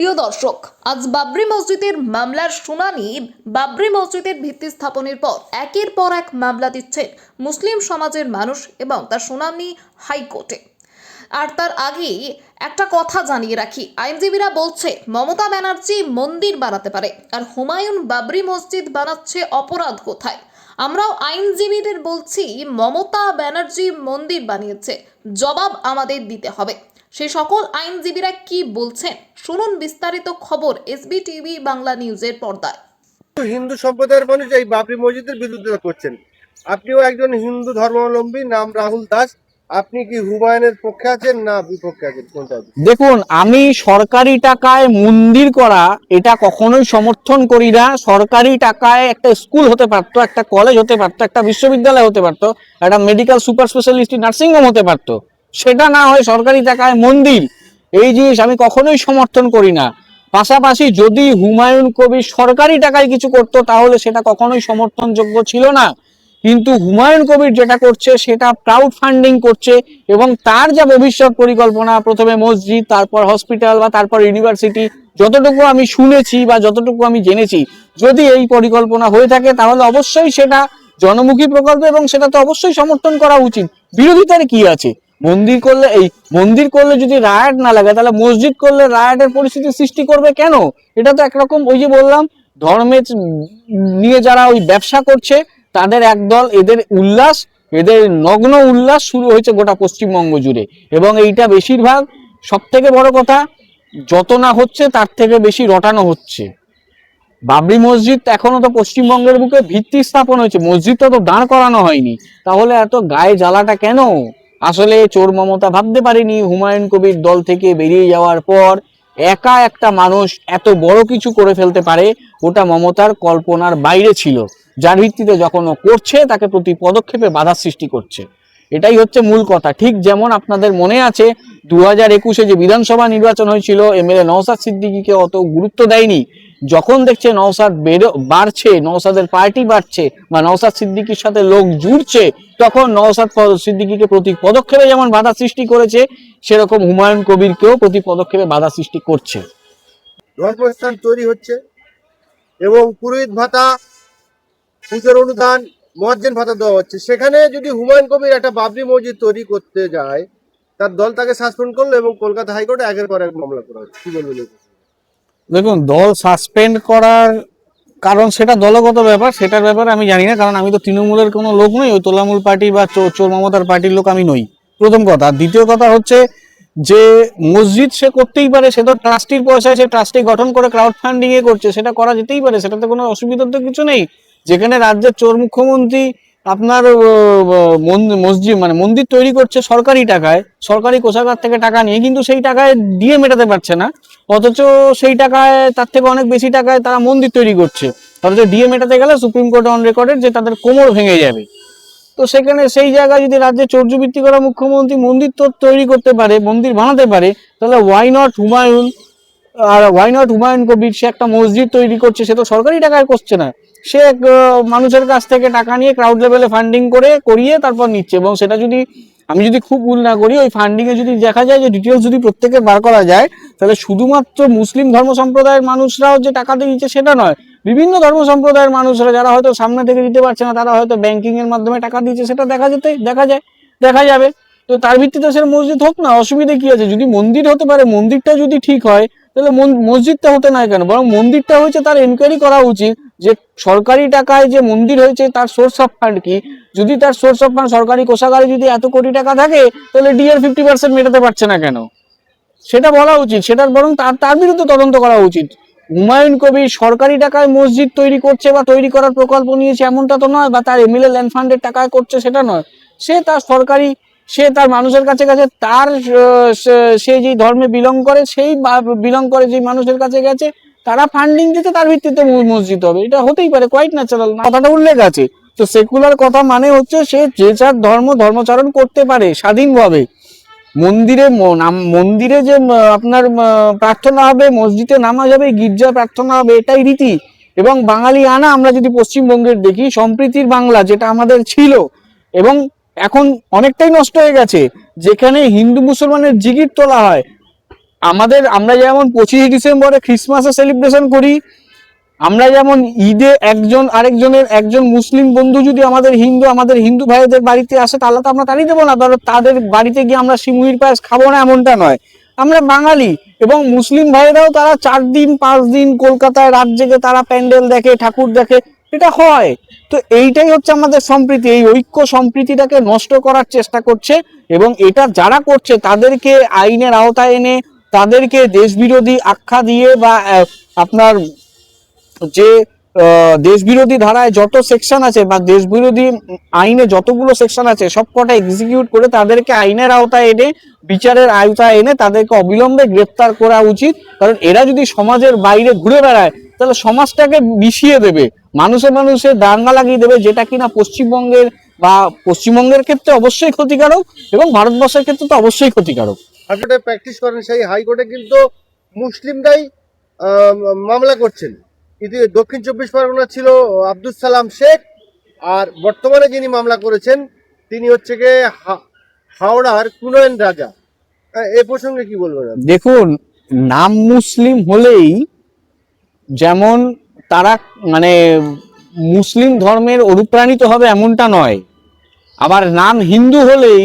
প্রিয় দর্শক, আজ বাবরি মসজিদের মামলার শুনানি। বাবরি মসজিদের ভিত্তি স্থাপনের পর একের পর এক মামলা দিচ্ছেন মুসলিম সমাজের মানুষ এবং তার শুনানি হাইকোর্টে। আর তার আগে একটা কথা জানিয়ে রাখি, আইনজীবীরা বলছে মমতা ব্যানার্জি মন্দির বানাতে পারে আর হুমায়ুন বাবরি মসজিদ বানাচ্ছে, অপরাধ কোথায়? আমরাও আইনজীবীদের বলছি মমতা ব্যানার্জি মন্দির বানিয়েছে, জবাব আমাদের দিতে হবে। সেই সকল আইনজীবীরা কি বলছেন শুনুন বিস্তারিত খবর এসবি টিভি বাংলা নিউজের পর্দায়। হিন্দু সম্প্রদায়ের মানুষ এই বাবরি মসজিদের বিরোধিতা করছেন। আপনিও একজন হিন্দু ধর্মাবলম্বী, নাম রাহুল দাস। আপনি কি হুমায়ুনের পক্ষে আছেন না বিপক্ষে আছেন, কোনটা? দেখুন, আমি সরকারি টাকায় মন্দির করা এটা কখনোই সমর্থন করি না। সরকারি টাকায় একটা স্কুল হতে পারতো, একটা কলেজ হতে পারতো, একটা বিশ্ববিদ্যালয় হতে পারতো, একটা মেডিকেল সুপার স্পেশালিস্ট নার্সিংহোম হতে পারতো। সেটা না হয় সরকারি টাকায় মন্দির, এই জিনিস আমি কখনোই সমর্থন করি না। পাশাপাশি যদি হুমায়ুন কবির সরকারি টাকায় কিছু করতো তাহলে সেটা কখনোই সমর্থনযোগ্য ছিল না। কিন্তু হুমায়ুন কবির যেটা করছে সেটা ক্রাউড ফান্ডিং করছে এবং তার যা ভবিষ্যৎ পরিকল্পনা, প্রথমে মসজিদ, তারপর হসপিটাল বা তারপর ইউনিভার্সিটি, যতটুকু আমি শুনেছি বা যতটুকু আমি জেনেছি, যদি এই পরিকল্পনা হয়ে থাকে তাহলে অবশ্যই সেটা জনমুখী প্রকল্প এবং সেটা তো অবশ্যই সমর্থন করা উচিত। বিরোধিতার কি আছে? মন্দির করলে যদি রায়ট না লাগে তাহলে মসজিদ করলে রায়টের পরিস্থিতি সৃষ্টি করবে কেন? এটা তো একরকম, ওই যে বললাম, ধর্মের নিয়ে যারা ওই ব্যবসা করছে তাদের একদল, এদের উল্লাস, এদের নগ্ন উল্লাস শুরু হয়েছে গোটা পশ্চিমবঙ্গ জুড়ে। এবং এইটা বেশিরভাগ, সব থেকে বড় কথা, যত না হচ্ছে তার থেকে বেশি রটানো হচ্ছে। বাবরি মসজিদ এখনো তো পশ্চিমবঙ্গের বুকে ভিত্তি স্থাপন হয়েছে, মসজিদটা তো দাঁড় করানো হয়নি, তাহলে এত গায়ে জ্বালাটা কেন? আসলে চোর মমতা ভাবতে পারেনি হুমায়ুন কবির দল থেকে বেরিয়ে যাওয়ার পর একা একটা মানুষ এত বড় কিছু করে ফেলতে পারে। ওটা মমতার কল্পনার বাইরে ছিল, যার ভিত্তিতে যখন ও করছে তাকে প্রতি পদক্ষেপে বাধা সৃষ্টি করছে। এটাই হচ্ছে মূল কথা। ঠিক যেমন আপনাদের মনে আছে 2021-এ যে বিধানসভা নির্বাচন হয়েছিল, এমএলএ নওশাদ সিদ্দিকীকে অত গুরুত্ব দেয়নি। যখন দেখছে নওশাদ বাড়ছে, নওশাদের পার্টি বাড়ছে বা নওশাদ সিদ্দিকীর সাথে লোক জুড়ছে, তখন নওশাদ সিদ্দিকীকে প্রতি পদক্ষেপে যেমন বাধা সৃষ্টি করেছে, সেরকম হুমায়ুন কবিরকেও প্রতি পদক্ষেপে বাধা সৃষ্টি করছে। ধর্মস্থান তৈরি হচ্ছে এবং পুরোহিত ভাতা, পুজোর অনুদান, মুয়াজ্জিন ভাতা দেওয়া হচ্ছে। সেখানে যদি হুমায়ুন কবির একটা বাবরি মসজিদ তৈরি করতে যায়, তার দল তাকে সাসপেন্ড করলো এবং কলকাতা হাইকোর্টে একের পর এক মামলা করা হচ্ছে। কি বলবেন? দেখুন, দল সাসপেন্ড করার কারণ সেটা দলগত ব্যাপার, সেটার ব্যাপারে আমি জানি না, কারণ আমি তো তৃণমূলের কোনো লোক নই, ওই তোলামূল পার্টি বা চোর মমতার পার্টির লোক আমি নই, প্রথম কথা। দ্বিতীয় কথা হচ্ছে যে মসজিদ সে করতেই পারে, সে তো ট্রাস্টির পয়সায় সে ট্রাস্টি গঠন করে ক্রাউড ফান্ডিং এ করছে, সেটা করা যেতেই পারে, সেটাতে কোনো অসুবিধার তো কিছু নেই। যেখানে রাজ্যের চোর মুখ্যমন্ত্রী আপনার মসজিদ মানে মন্দির তৈরি করছে সরকারি টাকায়, সরকারি কোষাগার থেকে টাকা নিয়ে, কিন্তু সেই টাকায় দিয়ে মেটাতে পারছে না, অথচ সেই টাকায়, তার থেকে অনেক বেশি টাকায় তারা মন্দির তৈরি করছে। অথচ ডিএ মেটাতে গেলে সুপ্রিম কোর্ট অন রেকর্ডেড যে তাদের কোমর ভেঙে যাবে। তো সেখানে সেই জায়গায় যদি রাজ্যে চৌর্যবৃত্তি করা মুখ্যমন্ত্রী মন্দির তো তৈরি করতে পারে, মন্দির বানাতে পারে, তাহলে ওয়াই নট হুমায়ুন? আর ওয়াই নট হুমায়ুন কবির? সে একটা মসজিদ তৈরি করছে, সে তো সরকারি টাকায় করছে না, সে মানুষের কাছ থেকে টাকা নিয়ে ক্রাউড লেভেলে ফান্ডিং করে করিয়ে তারপর নিচ্ছে। এবং সেটা যদি আমি যদি খুব ভুল না করি, ওই ফান্ডিং এ যদি দেখা যায় যে ডিটেলস যদি প্রত্যেকে বার করা যায়, তাহলে শুধুমাত্র মুসলিম ধর্ম সম্প্রদায়ের মানুষরাও যে টাকাতে দিচ্ছে সেটা নয়, বিভিন্ন ধর্ম সম্প্রদায়ের মানুষরা যারা হয়তো সামনে থেকে দিতে পারছে না, তারা হয়তো ব্যাংকিং এর মাধ্যমে টাকা দিচ্ছে, সেটা দেখা যাবে। তো তার ভিত্তিতে সে মসজিদ হোক না, অসুবিধা কি আছে? যদি মন্দির হতে পারে, মন্দিরটা যদি ঠিক হয়, তাহলে মসজিদটা হতে নাই কেন? বরং মন্দিরটা হয়েছে, তার এনকোয়ারি করা উচিত যে সরকারি টাকায় যে মন্দির হয়েছে তার সোর্স অফ ফান্ড কি। যদি তার সোর্স অফ ফান্ড সরকারি কোষাগারে যদি এত কোটি টাকা থাকে, তাহলে ডিএর 50% মেটাতে পারছে না কেন? সেটা বলা উচিত, সেটার বরং তার বিরুদ্ধে তদন্ত করা উচিত। হুমায়ুন কবির সরকারি টাকায় মসজিদ তৈরি করছে বা তৈরি করার প্রকল্প নিয়েছে এমনটা তো নয়, বা তার এমএলএ ল্যান্ড ফান্ডের টাকায় করছে সেটা নয়। সে তার সরকারি, সে তার মানুষের কাছে গেছে, তার সে যেই ধর্মে বিলং করে, সেই বিলং করে যে মানুষের কাছে গেছে, তারা ফান্ডিং দিতে, তার ভিত্তিতে মসজিদ হবে, এটা হতেই পারে, কোয়াইট ন্যাচারাল, কথাটা উল্লেখ আছে। তো সেকুলার কথা মানে হচ্ছে সে যে যার ধর্মচারণ করতে পারে স্বাধীনভাবে। মন্দিরে যে আপনার প্রার্থনা হবে, মসজিদে নামাজ হবে, গির্জায় প্রার্থনা হবে, এটাই রীতি। এবং বাঙালি আনা, আমরা যদি পশ্চিমবঙ্গের দেখি, সম্প্রীতির বাংলা যেটা আমাদের ছিল এবং এখন অনেকটাই নষ্ট হয়ে গেছে, যেখানে হিন্দু মুসলমানের জিগির তোলা হয়, আমরা যেমন 25 ডিসেম্বরে ক্রিসমাসে সেলিব্রেশন করি, আমরা যেমন ঈদে একজন মুসলিম বন্ধু যদি আমাদের হিন্দু ভাইদের বাড়িতে আসে, তাহলে তো আমরা তাড়িয়ে দেবো না, ধরো তাদের বাড়িতে গিয়ে আমরা সিমুইর পায়েস খাবো না, এমনটা নয়। আমরা বাঙালি, এবং মুসলিম ভাইরাও তারা 4 দিন 5 দিন কলকাতায় রাত জেগে তারা প্যান্ডেল দেখে, ঠাকুর দেখে, এটা হয়। তো এইটাই হচ্ছে আমাদের সম্প্রীতি, এই ঐক্য সম্প্রীতিটাকে নষ্ট করার চেষ্টা করছে, এবং এটা যারা করছে তাদেরকে আইনের আওতায় এনে তাদেরকে দেশবিরোধী আখ্যা দিয়ে বা আপনার যে দেশবিরোধী ধারায় যত সেকশন আছে বা দেশবিরোধী আইনে যতগুলো সেকশন আছে সবকটা এক্সিকিউট করে তাদেরকে আইনের আওতায় এনে, বিচারের আওতায় এনে তাদেরকে অবিলম্বে গ্রেফতার করা উচিত। কারণ এরা যদি সমাজের বাইরে ঘুরে বেড়ায় তাহলে সমাজটাকে মিশিয়ে দেবে, মানুষে দাঙ্গা লাগিয়ে দেবে, যেটা কিনা পশ্চিমবঙ্গের ক্ষেত্রে অবশ্যই ক্ষতিকারক এবং ভারতবর্ষের ক্ষেত্রে তো অবশ্যই ক্ষতিকারক। হাইকোর্টে প্র্যাকটিস করেন, সেই হাইকোর্টে কিন্তু মুসলিমরাই মামলা করছেন। দক্ষিণ 24 পরগনা ছিল আব্দুল সালাম শেখ, আর বর্তমানে যিনি মামলা করেছেন তিনি হচ্ছে গিয়ে হাওড়ার কুনয়ন রাজা। এই প্রসঙ্গে কি বলবেন? দেখুন, নাম মুসলিম হলেই যেমন তারা মানে মুসলিম ধর্মের অনুপ্রাণিত হবে এমনটা নয়, আবার নাম হিন্দু হলেই